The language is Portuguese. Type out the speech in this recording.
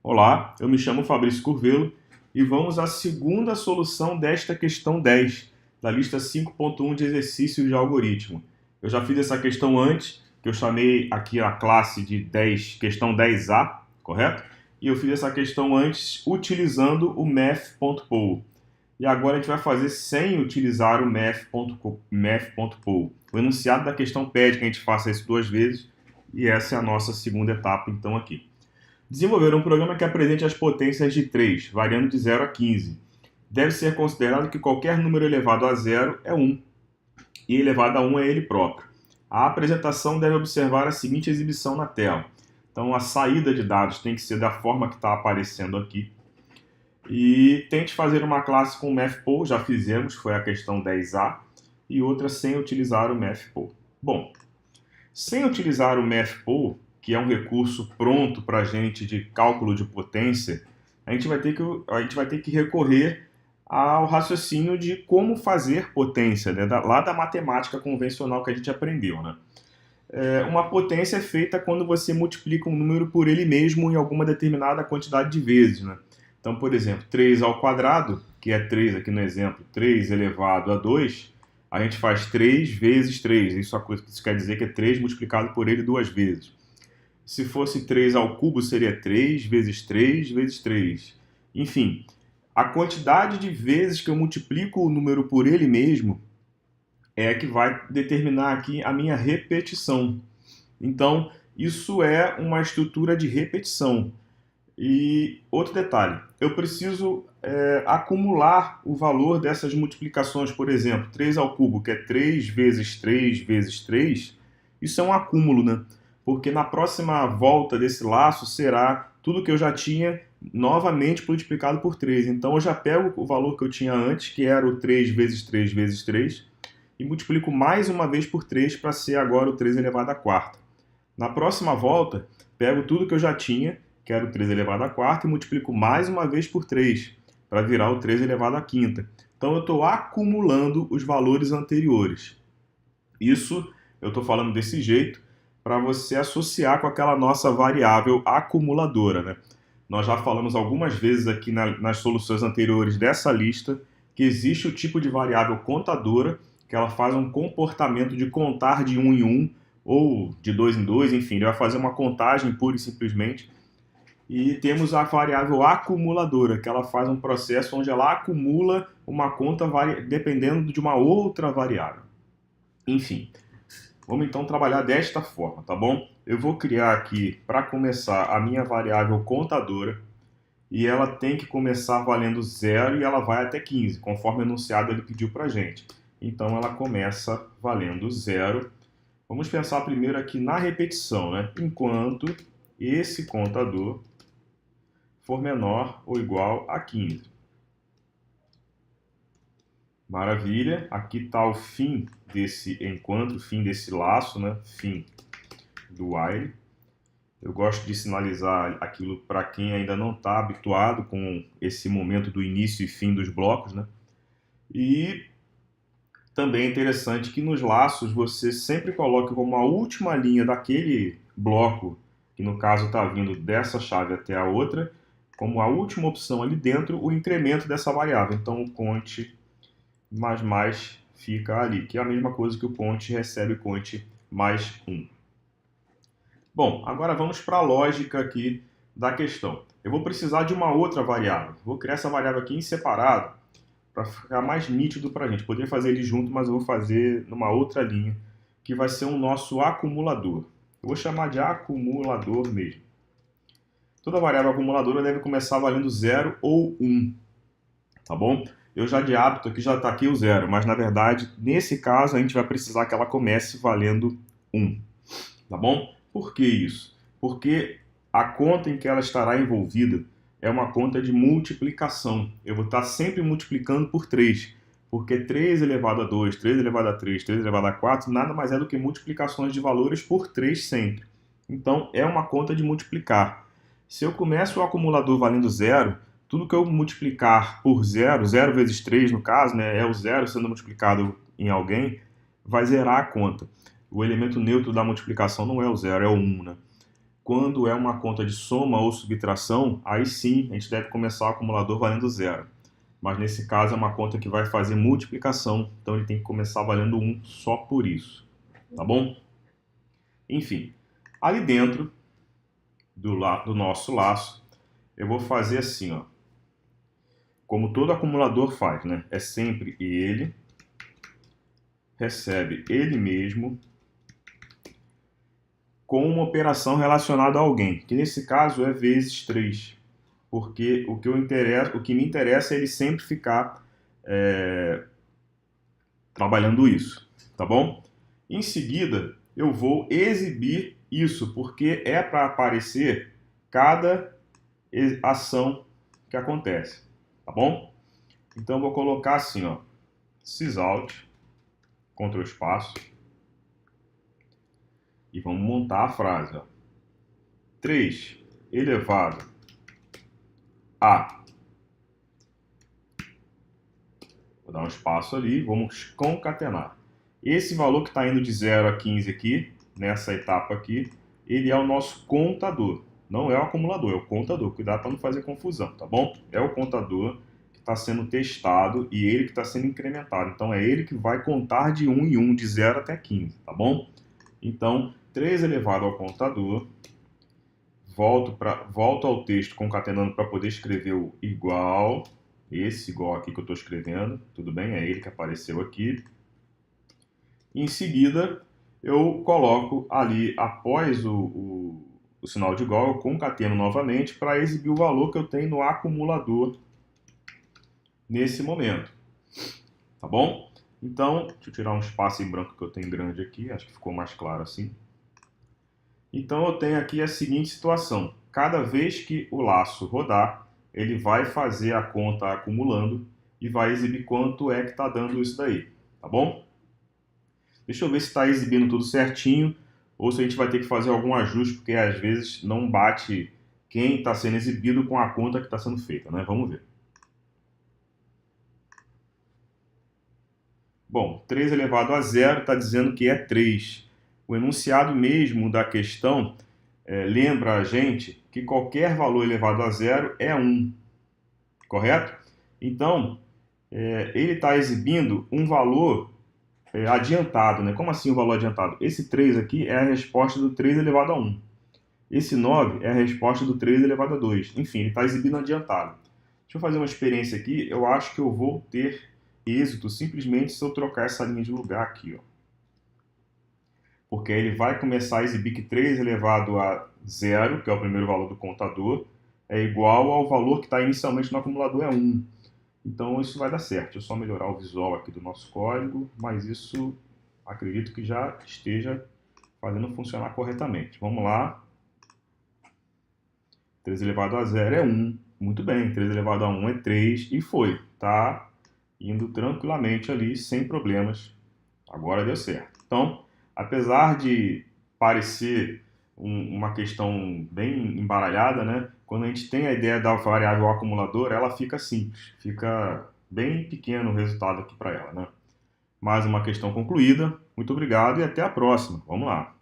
Olá, eu me chamo Fabrício Curvelo e vamos à segunda solução desta questão 10, da lista 5.1 de exercícios de algoritmo. Eu já fiz essa questão antes, que eu chamei aqui a classe de 10, questão 10A, correto? E eu fiz essa questão antes utilizando o math.poll. E agora a gente vai fazer sem utilizar o math.poll. O enunciado da questão pede que a gente faça isso duas vezes e essa é a nossa segunda etapa, então, aqui. Desenvolver um programa que apresente as potências de 3, variando de 0 a 15. Deve ser considerado que qualquer número elevado a 0 é 1 e elevado a 1 é ele próprio. A apresentação deve observar a seguinte exibição na tela. Então, a saída de dados tem que ser da forma que está aparecendo aqui. E tente fazer uma classe com o math.poll, já fizemos, foi a questão 10A, e outra sem utilizar o math.poll. Bom, sem utilizar o math.poll, que é um recurso pronto para a gente de cálculo de potência, a gente vai ter que recorrer ao raciocínio de como fazer potência, né? Lá da matemática convencional que a gente aprendeu. Né? Uma potência é feita quando você multiplica um número por ele mesmo em alguma determinada quantidade de vezes. Né? Então, por exemplo, 3 ao quadrado, que é 3 aqui no exemplo, 3 elevado a 2, a gente faz 3 vezes 3. Isso quer dizer que é 3 multiplicado por ele duas vezes. Se fosse 3 ao cubo, seria 3 vezes 3 vezes 3. Enfim, a quantidade de vezes que eu multiplico o número por ele mesmo é que vai determinar aqui a minha repetição. Então, isso é uma estrutura de repetição. E outro detalhe, eu preciso acumular o valor dessas multiplicações. Por exemplo, 3 ao cubo, que é 3 vezes 3 vezes 3, isso é um acúmulo, né? Porque na próxima volta desse laço será tudo que eu já tinha novamente multiplicado por 3. Então eu já pego o valor que eu tinha antes, que era o 3 vezes 3 vezes 3, e multiplico mais uma vez por 3 para ser agora o 3 elevado à quarta. Na próxima volta, pego tudo que eu já tinha, que era o 3 elevado à quarta, e multiplico mais uma vez por 3, para virar o 3 elevado à quinta. Então eu estou acumulando os valores anteriores. Isso eu estou falando desse jeito, para você associar com aquela nossa variável acumuladora. Né? Nós já falamos algumas vezes aqui nas soluções anteriores dessa lista que existe o tipo de variável contadora, que ela faz um comportamento de contar de 1 em 1 ou de 2 em 2, enfim, ele vai fazer uma contagem pura e simplesmente. E temos a variável acumuladora, que ela faz um processo onde ela acumula uma conta dependendo de uma outra variável. Enfim, vamos então trabalhar desta forma, tá bom? Eu vou criar aqui, para começar, a minha variável contadora e ela tem que começar valendo 0 e ela vai até 15, conforme o enunciado ele pediu para a gente. Então ela começa valendo 0. Vamos pensar primeiro aqui na repetição, né? Enquanto esse contador for menor ou igual a 15. Maravilha, aqui está o fim desse enquanto, o fim desse laço, né? Fim do while. Eu gosto de sinalizar aquilo para quem ainda não está habituado com esse momento do início e fim dos blocos, né? E também é interessante que nos laços você sempre coloque como a última linha daquele bloco, que no caso está vindo dessa chave até a outra, como a última opção ali dentro, o incremento dessa variável. Então o conte mais fica ali, que é a mesma coisa que o conte recebe conte mais 1. Bom, agora vamos para a lógica aqui da questão. Eu vou precisar de uma outra variável. Vou criar essa variável aqui em separado para ficar mais nítido para a gente. Poderia fazer ele junto, mas eu vou fazer numa outra linha, que vai ser o nosso acumulador. Eu vou chamar de acumulador mesmo. Toda variável acumuladora deve começar valendo 0 ou 1, tá bom? Eu já de hábito aqui já está aqui o 0, mas na verdade, nesse caso, a gente vai precisar que ela comece valendo 1, tá bom? Por que isso? Porque a conta em que ela estará envolvida é uma conta de multiplicação. Eu vou estar sempre multiplicando por 3, porque 3 elevado a 2, 3 elevado a 3, 3 elevado a 4, nada mais é do que multiplicações de valores por 3 sempre. Então, é uma conta de multiplicar. Se eu começo o acumulador valendo 0, tudo que eu multiplicar por 0, 0 vezes 3 no caso, né, é o 0 sendo multiplicado em alguém, vai zerar a conta. O elemento neutro da multiplicação não é o 0, é o 1, né? Quando é uma conta de soma ou subtração, aí sim a gente deve começar o acumulador valendo 0. Mas nesse caso é uma conta que vai fazer multiplicação, então ele tem que começar valendo 1 só por isso, tá bom? Enfim, ali dentro do nosso laço, eu vou fazer assim, ó, como todo acumulador faz, né? É sempre ele, recebe ele mesmo, com uma operação relacionada a alguém, que nesse caso é vezes 3, porque o que me interessa é ele sempre ficar trabalhando isso, tá bom? Em seguida, eu vou exibir isso, porque é para aparecer cada ação que acontece, tá bom? Então, eu vou colocar assim, ó, sysout, Ctrl espaço, e vamos montar a frase, ó. 3 elevado a... Vou dar um espaço ali, vamos concatenar. Esse valor que está indo de 0 a 15 aqui, nessa etapa aqui, ele é o nosso contador. Não é o acumulador, é o contador. Cuidado para não fazer confusão, tá bom? É o contador que está sendo testado e ele que está sendo incrementado. Então, é ele que vai contar de 1 em 1, de 0 até 15, tá bom? Então, 3 elevado ao contador, volto ao texto concatenando para poder escrever o igual, esse igual aqui que eu estou escrevendo, tudo bem? É ele que apareceu aqui. Em seguida, eu coloco ali, após o sinal de igual, eu concateno novamente para exibir o valor que eu tenho no acumulador nesse momento. Tá bom? Então, deixa eu tirar um espaço em branco que eu tenho grande aqui, acho que ficou mais claro assim. Então, eu tenho aqui a seguinte situação. Cada vez que o laço rodar, ele vai fazer a conta acumulando e vai exibir quanto é que está dando isso daí. Tá bom? Deixa eu ver se está exibindo tudo certinho ou se a gente vai ter que fazer algum ajuste, porque às vezes não bate quem está sendo exibido com a conta que está sendo feita, né? Vamos ver. Bom, 3 elevado a 0 está dizendo que é 3. O enunciado mesmo da questão lembra a gente que qualquer valor elevado a 0 é 1, correto? Então, ele está exibindo um valor adiantado, né? Como assim o valor adiantado? Esse 3 aqui é a resposta do 3 elevado a 1. Esse 9 é a resposta do 3 elevado a 2. Enfim, ele está exibindo adiantado. Deixa eu fazer uma experiência aqui. Eu acho que eu vou ter êxito simplesmente se eu trocar essa linha de lugar aqui, ó. Porque aí ele vai começar a exibir que 3 elevado a 0, que é o primeiro valor do contador, é igual ao valor que está inicialmente no acumulador, é 1. Então isso vai dar certo. Deixa eu só melhorar o visual aqui do nosso código, mas isso acredito que já esteja fazendo funcionar corretamente. Vamos lá. 3 elevado a 0 é 1. Muito bem, 3 elevado a 1 é 3 e foi. Tá indo tranquilamente ali, sem problemas. Agora deu certo. Então, apesar de parecer uma questão bem embaralhada, né? Quando a gente tem a ideia da variável acumulador, ela fica simples, fica bem pequeno o resultado aqui para ela, né? Mais uma questão concluída. Muito obrigado e até a próxima. Vamos lá.